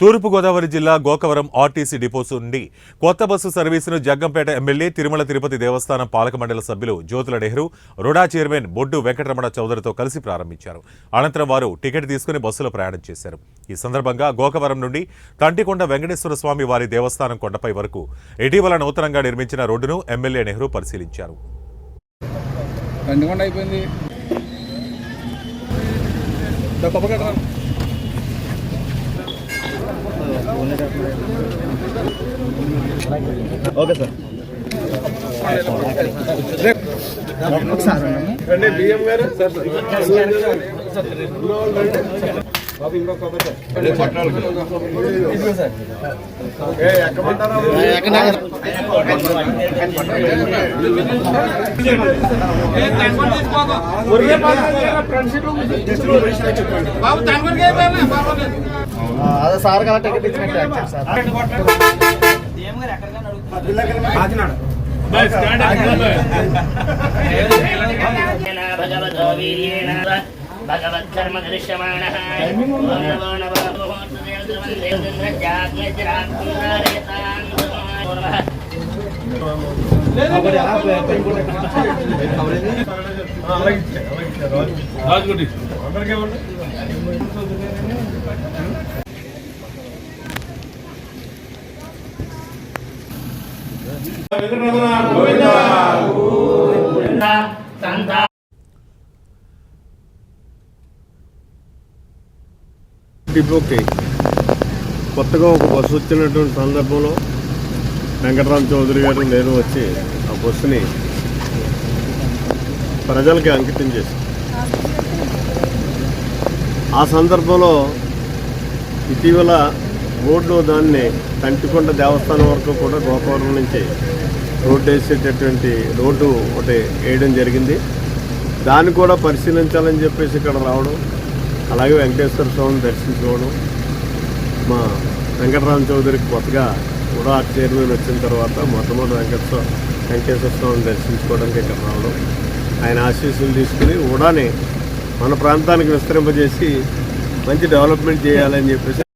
తూర్పుగోదావరి జిల్లా Gokavaram RTC depot నుండి కొత్త బస్సు సర్వీసును జగ్గంపేట ఎమ్మెల్యే తిరుమల తిరుపతి దేవస్థానం పాలక మండలి సభ్యులు జ్యోతుల నెహ్రూ రుడా చైర్మన్ బొడ్డు వెంకటరమణ చౌదరితో కలిసి ప్రారంభించారు. అనంతరం వారు టికెట్ తీసుకుని బస్సులో ప్రయాణం చేశారు. ఈ సందర్భంగా గోకవరం నుండి తంటికొండ వెంకటేశ్వర స్వామి వారి దేవస్థానం కొండపై వరకు ఇటీవల నూతనంగా నిర్మించిన రోడ్డును ఎమ్మెల్యే నెహ్రూ పరిశీలించారు. Okay sir. బియ్యం గారు అదే సార్ కదా టికెట్ ఇచ్చినట్టు సార్ భగవద్ధర్మ దృశ్యమాణః డిపోకి కొత్తగా ఒక బస్సు వచ్చినటువంటి సందర్భంలో వెంకటరామ చౌదరి గారు నేను వచ్చి ఆ బస్సుని ప్రజలకి అంకితం చేశాను. ఆ సందర్భంలో ఇటీవల రోడ్డు దాన్ని తంటికొండ దేవస్థానం వరకు కూడా గోకవరం నుంచి రోడ్డు వేసేటటువంటి రోడ్డు ఒకటి వేయడం జరిగింది. దాన్ని కూడా పరిశీలించాలని చెప్పేసి ఇక్కడ రావడం, అలాగే వెంకటేశ్వర స్వామిని దర్శించుకోవడం, మా వెంకటరామ చౌదరికి కొత్తగా కూడా చైర్మన్ వచ్చిన తర్వాత మొట్టమొదటి వెంకటేశ్వర స్వామిని దర్శించుకోవడానికి ఇక్కడ రావడం, ఆయన ఆశీస్సులు తీసుకుని ఉడాని మన ప్రాంతానికి విస్తరింపజేసి మంచి డెవలప్మెంట్ చేయాలని చెప్పేసి